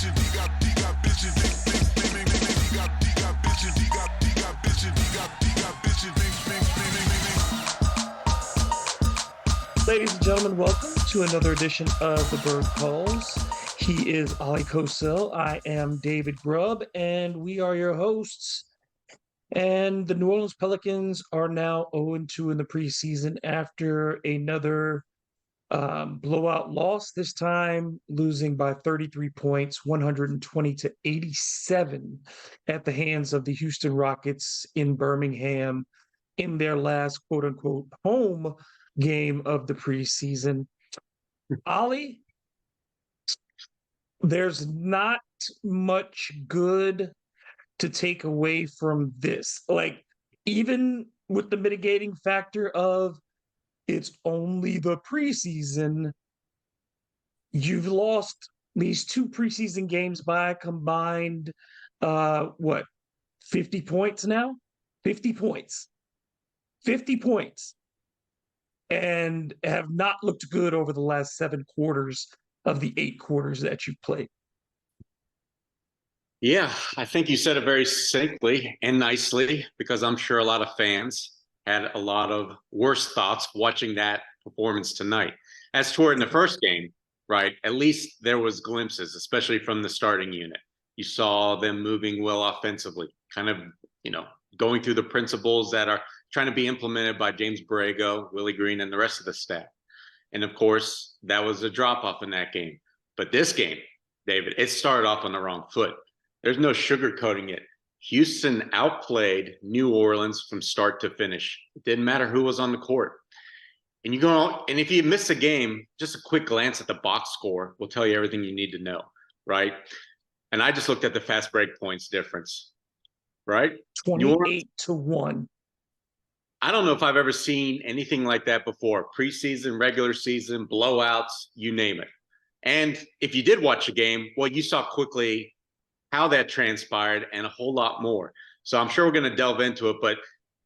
Ladies and gentlemen, welcome to another edition of The Bird Calls. He is Ali Kosel. I am David Grubb, and we are your hosts. And the New Orleans Pelicans are now 0-2 in the preseason after another blowout loss, this time losing by 33 points, 120-87 at the hands of the Houston Rockets in Birmingham in their last quote-unquote home game of the preseason. Ali, there's not much good to take away from this. Like, even with the mitigating factor of it's only the preseason, you've lost these two preseason games by a combined 50 points now? 50 points. 50 points. And have not looked good over the last 7 quarters of the 8 quarters that you've played. Yeah, I think you said it very succinctly and nicely, because I'm sure a lot of fans had a lot of worse thoughts watching that performance tonight. As toward in the first game, right, at least there was glimpses, especially from the starting unit. You saw them moving well offensively, kind of, going through the principles that are trying to be implemented by James Borrego, Willie Green, and the rest of the staff. And of course, that was a drop-off in that game. But this game, David, it started off on the wrong foot. There's no sugarcoating it. Houston outplayed New Orleans from start to finish. It didn't matter who was on the court. And if you miss a game, just a quick glance at the box score will tell you everything you need to know, right? And I just looked at the fast break points difference, right? 28-1. I don't know if I've ever seen anything like that before. Preseason, regular season, blowouts, you name it. And if you did watch the game, well, you saw quickly how that transpired and a whole lot more. So I'm sure we're going to delve into it, but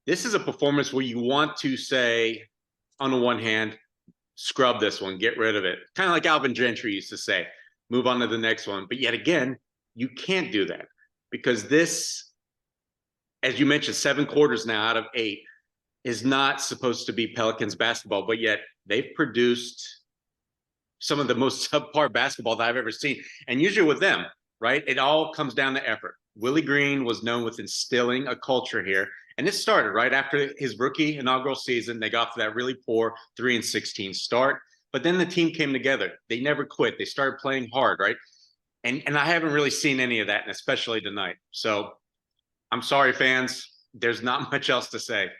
this is a performance where you want to say, on the one hand, scrub this one, get rid of it. Kind of like Alvin Gentry used to say, move on to the next one. But yet again, you can't do that, because this, as you mentioned, 7 quarters now out of 8, is not supposed to be Pelicans basketball, but yet they've produced some of the most subpar basketball that I've ever seen. And usually with them, right, it all comes down to effort. Willie Green was known with instilling a culture here, and it started right after his rookie inaugural season. They got to that really poor 3-16 start, but then the team came together. They never quit. They started playing hard, right? And I haven't really seen any of that, and especially tonight. So I'm sorry, fans. There's not much else to say.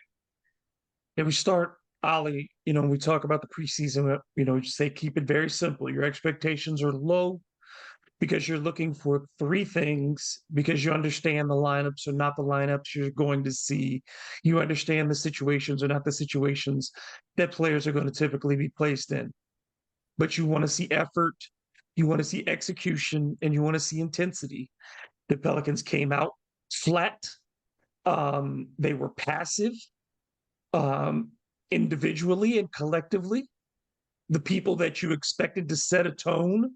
And we start, Ali, we talk about the preseason, we just say keep it very simple. Your expectations are low because you're looking for 3 things, because you understand the lineups are not the lineups you're going to see. You understand the situations are not the situations that players are going to typically be placed in. But you want to see effort, you want to see execution, and you want to see intensity. The Pelicans came out flat. They were passive. Individually and collectively. The people that you expected to set a tone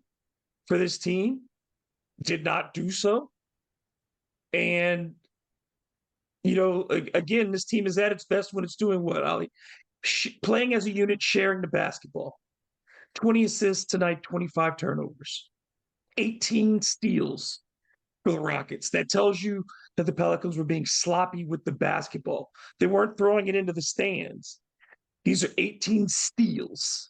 for this team did not do so. And, again, this team is at its best when it's doing what, Ali? Playing as a unit, sharing the basketball. 20 assists tonight, 25 turnovers, 18 steals for the Rockets. That tells you that the Pelicans were being sloppy with the basketball. They weren't throwing it into the stands. These are 18 steals.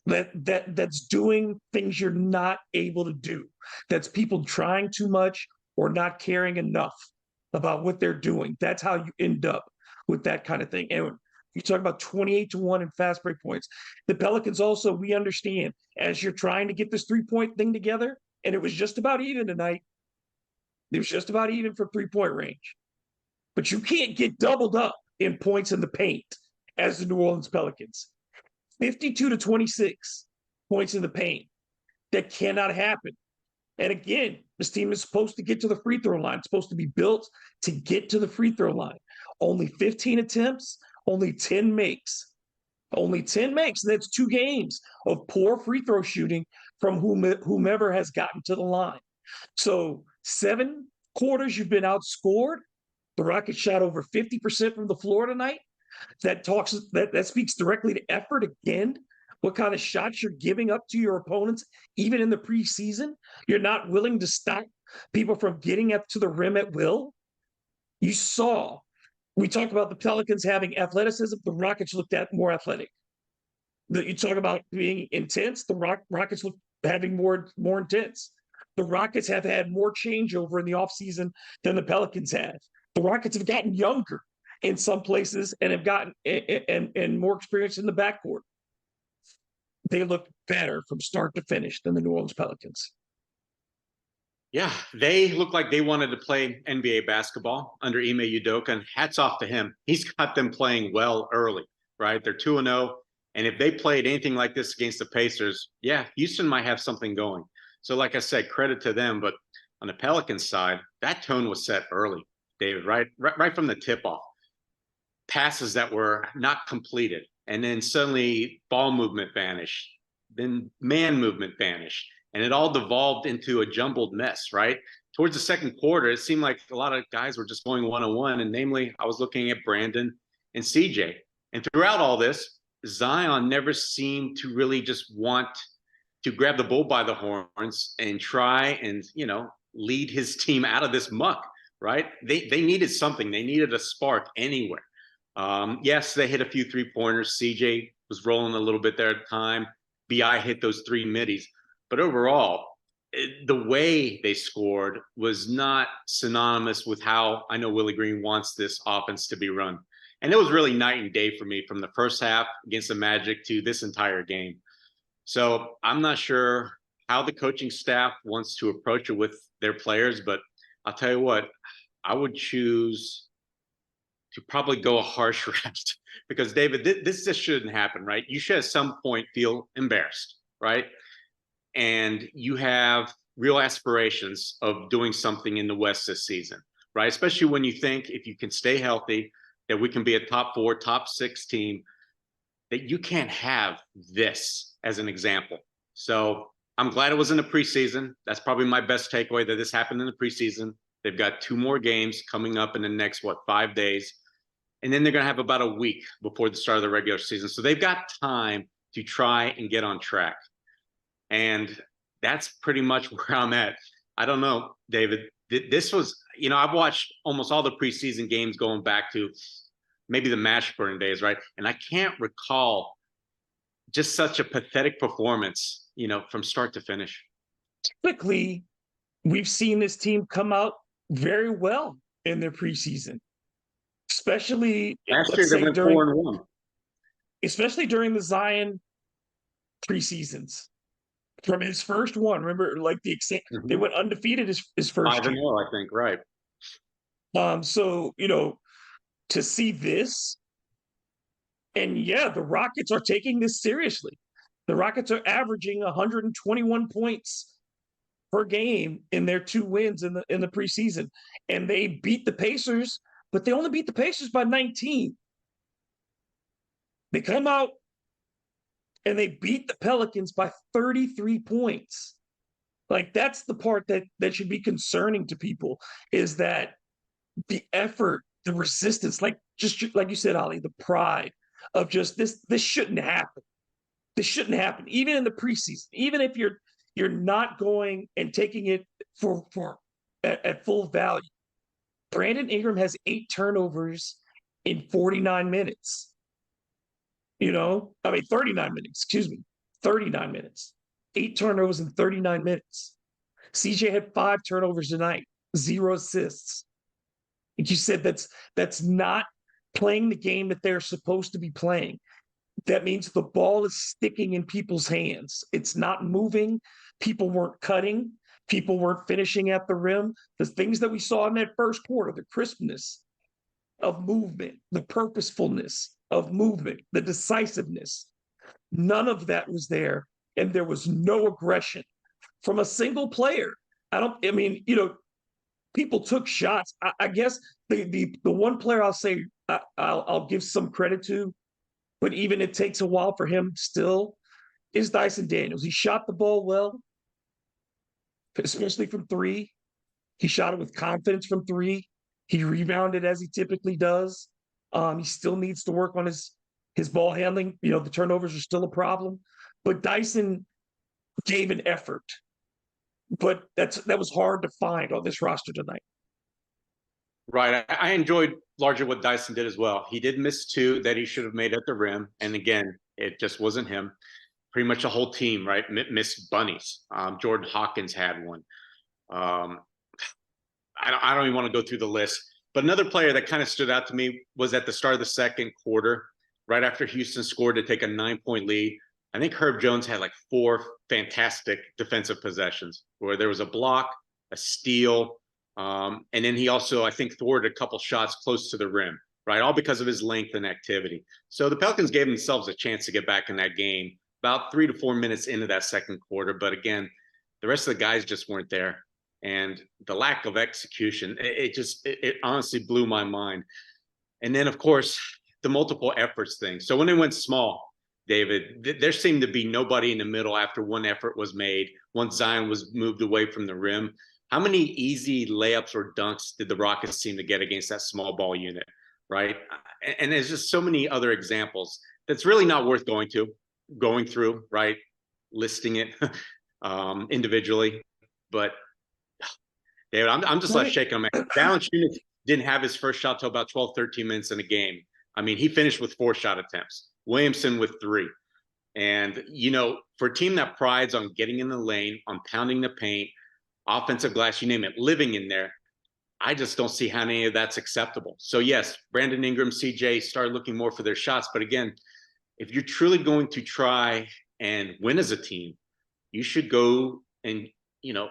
That's doing things you're not able to do. That's people trying too much or not caring enough about what they're doing. That's how you end up with that kind of thing. And you talk about 28-1 in fast break points. The Pelicans also, we understand, as you're trying to get this 3-point thing together, and it was just about even tonight. It was just about even for 3-point range. But you can't get doubled up in points in the paint as the New Orleans Pelicans. 52-26 points in the paint. That cannot happen. And again, this team is supposed to get to the free throw line. It's supposed to be built to get to the free throw line. Only 15 attempts, only 10 makes. Only 10 makes. That's 2 games of poor free throw shooting from whomever has gotten to the line. So 7 quarters you've been outscored. The Rockets shot over 50% from the floor tonight. That speaks directly to effort again. What kind of shots you're giving up to your opponents, even in the preseason. You're not willing to stop people from getting up to the rim at will. You saw, we talked about the Pelicans having athleticism. The Rockets looked at more athletic. You talk about being intense. The Rockets look having more intense. The Rockets have had more changeover in the offseason than the Pelicans have. The Rockets have gotten younger in some places and have gotten and more experience in the backcourt. They look better from start to finish than the New Orleans Pelicans. Yeah, they look like they wanted to play NBA basketball under Ime Udoka, and hats off to him. He's got them playing well early, right? They're 2-0. And if they played anything like this against the Pacers, yeah, Houston might have something going. So, like I said, credit to them. But on the Pelicans side, that tone was set early, David, right from the tip-off. Passes that were not completed. And then suddenly ball movement vanished. Then man movement vanished. And it all devolved into a jumbled mess, right? Towards the second quarter, it seemed like a lot of guys were just going one-on-one. And namely, I was looking at Brandon and CJ. And throughout all this, Zion never seemed to really just want to grab the bull by the horns and try and, lead his team out of this muck, right? They needed something. They needed a spark anywhere. Yes, they hit a few three-pointers. CJ was rolling a little bit there at the time. BI hit those 3 middies. But overall, the way they scored was not synonymous with how I know Willie Green wants this offense to be run. And it was really night and day for me from the first half against the Magic to this entire game. So I'm not sure how the coaching staff wants to approach it with their players, but I'll tell you what, I would choose to probably go a harsh rest because, David, this just shouldn't happen, right? You should at some point feel embarrassed, right? And you have real aspirations of doing something in the West this season, right? Especially when you think if you can stay healthy, that we can be a top 4, top 6 team, that you can't have this as an example. So I'm glad it was in the preseason. That's probably my best takeaway, that this happened in the preseason. They've got 2 more games coming up in the next, 5 days. And then they're going to have about a week before the start of the regular season. So they've got time to try and get on track. And that's pretty much where I'm at. I don't know, David. This was, I've watched almost all the preseason games going back to maybe the Mashburn days, right? And I can't recall just such a pathetic performance, from start to finish. Typically, we've seen this team come out very well in their preseason, especially Last year they went 4-1. Especially during the Zion preseasons. From his first one, remember, they went undefeated his first 5-0, I think, right? So to see this, and yeah, the Rockets are taking this seriously. The Rockets are averaging 121 points per game in their 2 wins in the preseason, and they beat the Pacers, but they only beat the Pacers by 19. They come out and they beat the Pelicans by 33 points. Like, that's the part that should be concerning to people, is that the effort, the resistance, just like you said, Ali, the pride of just this shouldn't happen. This shouldn't happen, even in the preseason. Even if you're not going and taking it at full value. Brandon Ingram has 8 turnovers in 49 minutes. 39 minutes, 39 minutes. 8 turnovers in 39 minutes. CJ had 5 turnovers tonight, 0 assists. Like you said, that's not playing the game that they're supposed to be playing. That means the ball is sticking in people's hands. It's not moving. People weren't cutting. People weren't finishing at the rim. The things that we saw in that first quarter, the crispness of movement, the purposefulness of movement, the decisiveness, none of that was there. And there was no aggression from a single player. People took shots. I guess the one player I'll say I'll give some credit to but even it takes a while for him still, is Dyson Daniels. He shot the ball well, especially from three. He shot it with confidence from three. He rebounded as he typically does. He still needs to work on his ball handling. You know, the turnovers are still a problem, but Dyson gave an effort. But that was hard to find on this roster tonight. Right. I enjoyed largely what Dyson did as well. He did miss two that he should have made at the rim. And again, it just wasn't him. Pretty much the whole team, right? Missed bunnies. Jordan Hawkins had one. I don't even want to go through the list. But another player that kind of stood out to me was at the start of the second quarter, right after Houston scored to take a 9-point lead. I think Herb Jones had like 4 fantastic defensive possessions where there was a block, a steal, and then he also, I think, thwarted a couple shots close to the rim, right? All because of his length and activity. So the Pelicans gave themselves a chance to get back in that game about 3 to 4 minutes into that second quarter. But again, the rest of the guys just weren't there. And the lack of execution, it honestly blew my mind. And then, of course, the multiple efforts thing. So when they went small, David, there seemed to be nobody in the middle after one effort was made, once Zion was moved away from the rim. How many easy layups or dunks did the Rockets seem to get against that small ball unit, right? And there's just so many other examples that's really not worth going through, right? Listing it individually. But David, I'm just left shaking. Valanciunas didn't have his first shot till about 12, 13 minutes in a game. I mean, he finished with 4 shot attempts. Williamson with 3. And, you know, for a team that prides on getting in the lane, on pounding the paint, offensive glass, you name it, living in there, I just don't see how any of that's acceptable. So, yes, Brandon Ingram, CJ started looking more for their shots. But again, if you're truly going to try and win as a team, you should go and, you know,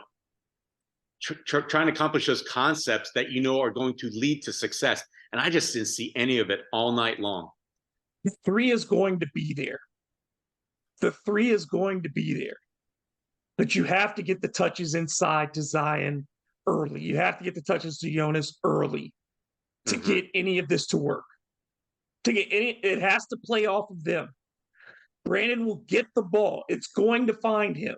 trying to accomplish those concepts that you know are going to lead to success. And I just didn't see any of it all night long. The 3 is going to be there. The 3 is going to be there. But you have to get the touches inside to Zion early. You have to get the touches to Jonas early to get any of this to work. It has to play off of them. Brandon will get the ball. It's going to find him.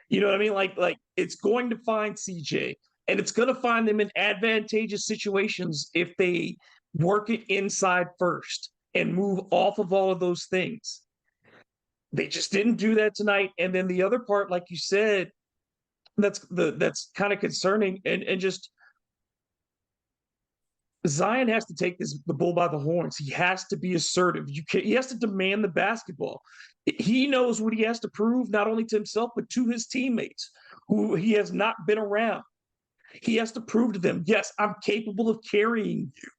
You know what I mean? Like it's going to find CJ, and it's going to find them in advantageous situations if they work it inside first and move off of all of those things. They just didn't do that tonight. And then the other part, like you said, that's kind of concerning, and just Zion has to take the bull by the horns. He has to be assertive. He has to demand the basketball. He knows what he has to prove, not only to himself, but to his teammates who he has not been around. He has to prove to them, yes, I'm capable of carrying you.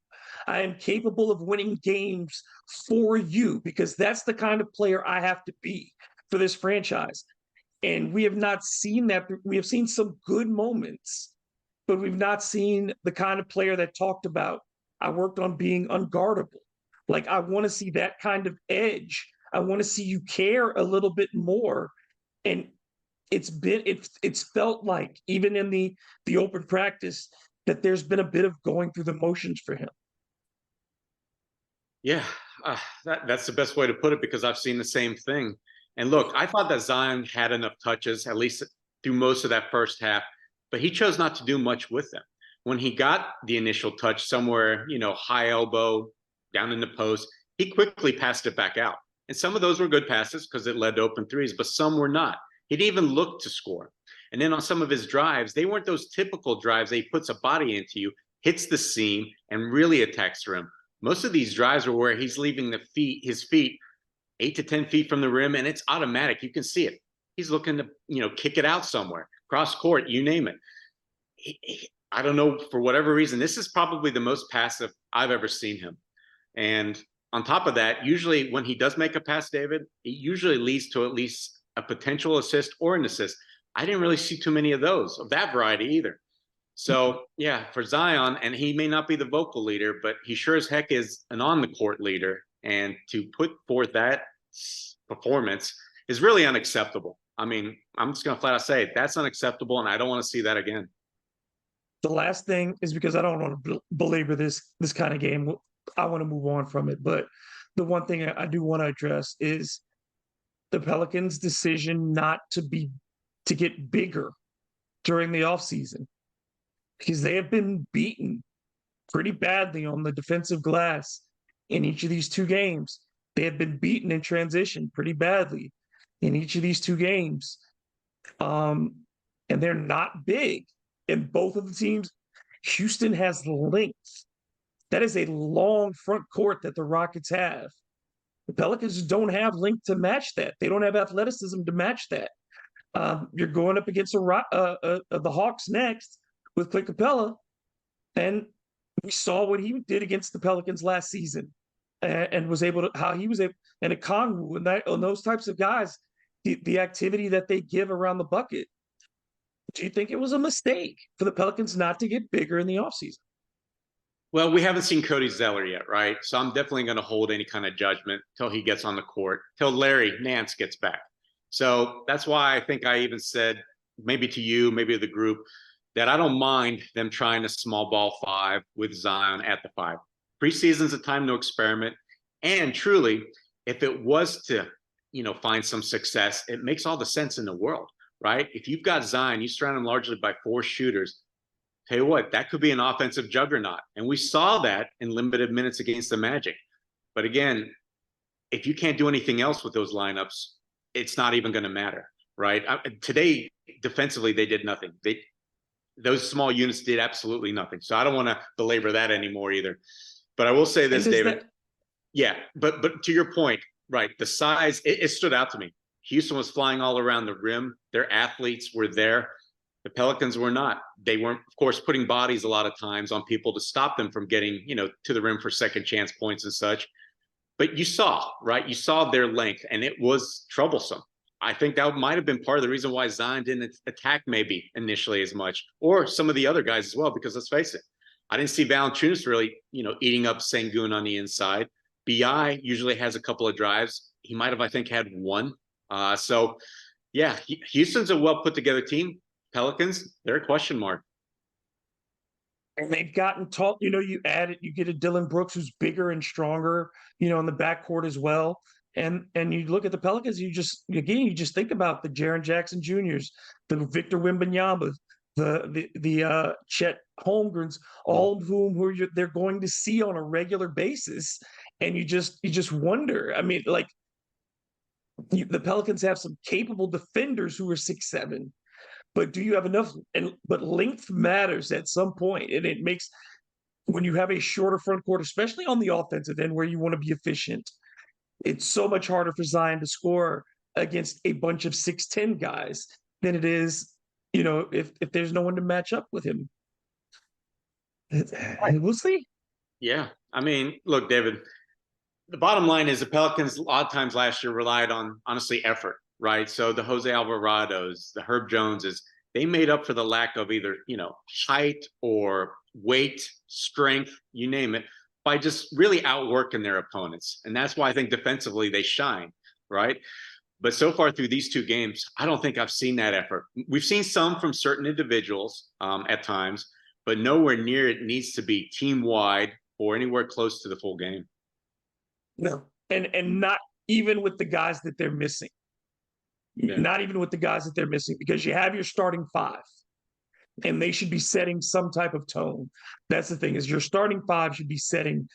I am capable of winning games for you, because that's the kind of player I have to be for this franchise. And we have not seen that. We have seen some good moments, but we've not seen the kind of player that talked about, I worked on being unguardable. Like, I want to see that kind of edge. I want to see you care a little bit more. And it's felt like, even in the open practice, that there's been a bit of going through the motions for him. Yeah, that's the best way to put it, because I've seen the same thing. And look, I thought that Zion had enough touches, at least through most of that first half, but he chose not to do much with them. When he got the initial touch somewhere, you know, high elbow, down in the post, he quickly passed it back out. And some of those were good passes because it led to open threes, but some were not. He didn't even look to score. And then on some of his drives, they weren't those typical drives that he puts a body into you, hits the seam, and really attacks the rim. Most of these drives were where he's leaving his feet 8 to 10 feet from the rim, and it's automatic. You can see it. He's looking to, you know, kick it out somewhere, cross court, you name it. I don't know, for whatever reason, this is probably the most passive I've ever seen him. And on top of that, usually when he does make a pass, David, it usually leads to at least a potential assist or an assist. I didn't really see too many of those, of that variety either. So, yeah, for Zion, and he may not be the vocal leader, but he sure as heck is an on-the-court leader. And to put forth that performance is really unacceptable. I mean, I'm just going to flat out say it. That's unacceptable, and I don't want to see that again. The last thing is, because I don't want to belabor this kind of game, I want to move on from it. But the one thing I do want to address is the Pelicans' decision not to get bigger during the offseason because they have been beaten pretty badly on the defensive glass in each of these two games. They have been beaten in transition pretty badly in each of these two games. And they're not big. And both of the teams, Houston has length. That is a long front court that the Rockets have. The Pelicans don't have length to match that. They don't have athleticism to match that. You're going up against the Hawks next with Clint Capella, and we saw what he did against the Pelicans last season, and was able to how he was able and a Kongwu and those types of guys, the activity that they give around the bucket. Do you think it was a mistake for the Pelicans not to get bigger in the offseason? Well, we haven't seen Cody Zeller yet, right? So I'm definitely going to hold any kind of judgment till he gets on the court, till Larry Nance gets back. So that's why I think I even said, maybe to you, maybe to the group, that I don't mind them trying a small ball five with Zion at the five. Preseason's a time to experiment. And truly, if it was to, find some success, it makes all the sense in the world, right? If you've got Zion, you surround him largely by four shooters. Tell you what, that could be an offensive juggernaut. And we saw that in limited minutes against the Magic. But again, if you can't do anything else with those lineups, it's not even going to matter, right? Today, defensively, they did nothing. Those small units did absolutely nothing. So I don't want to belabor that anymore either. But I will say this, David. Yeah, but to your point, right, the size, it stood out to me. Houston was flying all around the rim. Their athletes were there. The Pelicans were not. They weren't, of course, putting bodies a lot of times on people to stop them from getting, to the rim for second chance points and such. But you saw, right? You saw their length, and it was troublesome. I think that might have been part of the reason why Zion didn't attack maybe initially as much, or some of the other guys as well, because let's face it, I didn't see Valanciunas really, eating up Sengun on the inside. BI usually has a couple of drives. He might have, I think, had one. So, yeah, Houston's a well put together team. Pelicans, they're a question mark. And they've gotten tall. You get a Dylan Brooks who's bigger and stronger, in the backcourt as well. And you look at the Pelicans, you just think about the Jaren Jackson Juniors, the Victor Wembanyama, the Chet Holmgrens, all of whom they're going to see on a regular basis, and you just wonder. I mean, like the Pelicans have some capable defenders who are 6'7". But do you have enough? But length matters at some point, and it makes when you have a shorter front court, especially on the offensive end where you want to be efficient, it's so much harder for Zion to score against a bunch of 6'10" guys than it is, if there's no one to match up with him. We'll see. Yeah, I mean, look, David. The bottom line is the Pelicans a lot of times last year relied on honestly effort. Right. So the Jose Alvarados, the Herb Joneses, they made up for the lack of either, height or weight, strength, you name it, by just really outworking their opponents. And that's why I think defensively they shine. Right. But so far through these two games, I don't think I've seen that effort. We've seen some from certain individuals at times, but nowhere near it needs to be team wide or anywhere close to the full game. No, and not even with the guys that they're missing. Yeah. Not even with the guys that they're missing, because you have your starting five and they should be setting some type of tone. That's the thing, is your starting five should be setting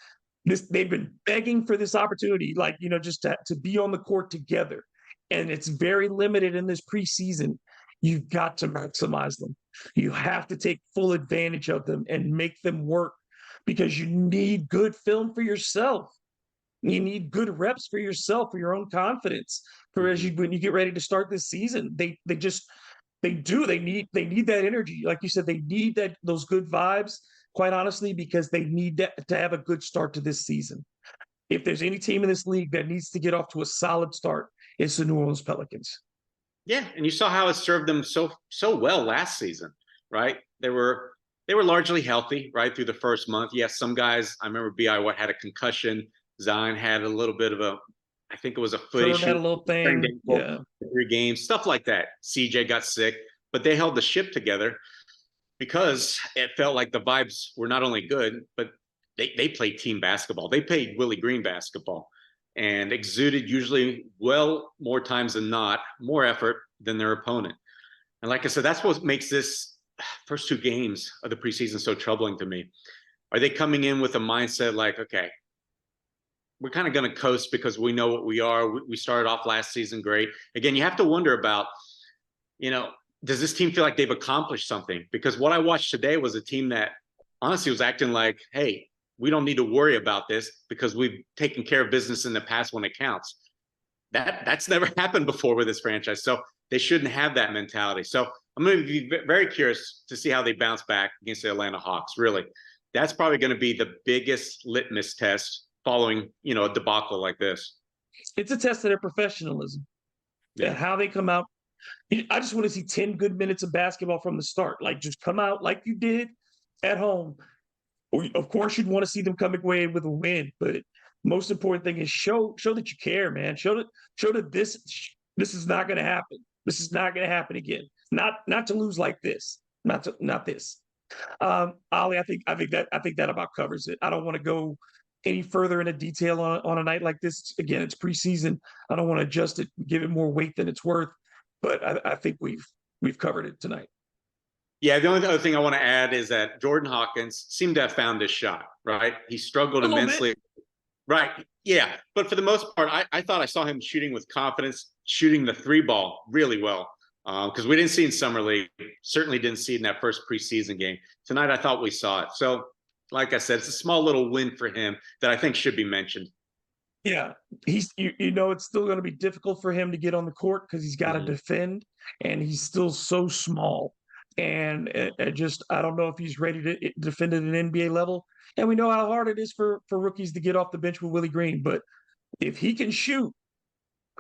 this. They've been begging for this opportunity, just to be on the court together. And it's very limited in this preseason. You've got to maximize them. You have to take full advantage of them and make them work, because you need good film for yourself. You need good reps for yourself, for your own confidence. When you get ready to start this season, they need that energy. Like you said, they need those good vibes, quite honestly, because they need to have a good start to this season. If there's any team in this league that needs to get off to a solid start, it's the New Orleans Pelicans. Yeah, and you saw how it served them so well last season, right? They were largely healthy, right, through the first month. Yes, some guys, I remember B.I. had a concussion. Zion had a little bit of I think it was a foot issue. Had a little thing. Yeah. 3 games, stuff like that. CJ got sick, but they held the ship together because it felt like the vibes were not only good, but they played team basketball. They played Willie Green basketball. and exuded usually well more times than not, more effort than their opponent. And like I said, that's what makes this first two games of the preseason so troubling to me. Are they coming in with a mindset like, okay, we're kind of going to coast because we know what we are. We started off last season great. Again, you have to wonder about, does this team feel like they've accomplished something? Because what I watched today was a team that honestly was acting like, hey, we don't need to worry about this because we've taken care of business in the past when it counts. That's never happened before with this franchise. So they shouldn't have that mentality. So I'm going to be very curious to see how they bounce back against the Atlanta Hawks. Really, that's probably going to be the biggest litmus test following, a debacle like this. It's a test of their professionalism and how they come out. I just want to see 10 good minutes of basketball from the start. Like, just come out like you did at home. Or, of course, you'd want to see them come away with a win. But most important thing is show that you care, man. Show that this is not going to happen. This is not going to happen again. Not to lose like this. Not this. Ollie, I think that about covers it. I don't want to go any further into detail on a night like this. Again, it's preseason. I don't want to adjust it, give it more weight than it's worth. But I think we've covered it tonight. Yeah, the only other thing I want to add is that Jordan Hawkins seemed to have found his shot, right? He struggled immensely. Right. Yeah. But for the most part, I thought I saw him shooting with confidence, shooting the three ball really well. Because we didn't see in Summer League, certainly didn't see it in that first preseason game. Tonight, I thought we saw it. So, like I said, it's a small little win for him that I think should be mentioned. Yeah, he's it's still going to be difficult for him to get on the court because he's got to defend, and he's still so small. And I don't know if he's ready to defend at an NBA level. And we know how hard it is for rookies to get off the bench with Willie Green. But if he can shoot,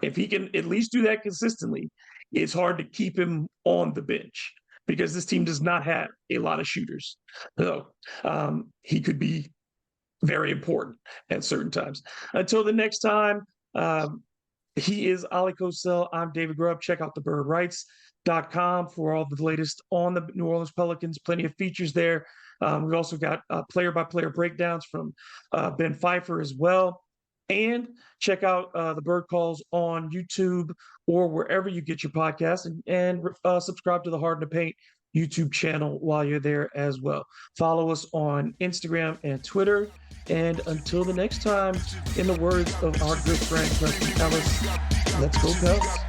if he can at least do that consistently, it's hard to keep him on the bench because this team does not have a lot of shooters. So he could be very important at certain times. Until the next time, he is Ali Cosell. I'm David Grubb. Check out thebirdrights.com for all the latest on the New Orleans Pelicans. Plenty of features there. We've also got player-by-player breakdowns from Ben Pfeiffer as well. And check out the Bird Calls on YouTube or wherever you get your podcasts, and subscribe to the Hard to Paint YouTube channel while you're there as well. Follow us on Instagram and Twitter. And until the next time, in the words of our good friend Preston Ellis, let's go Pels.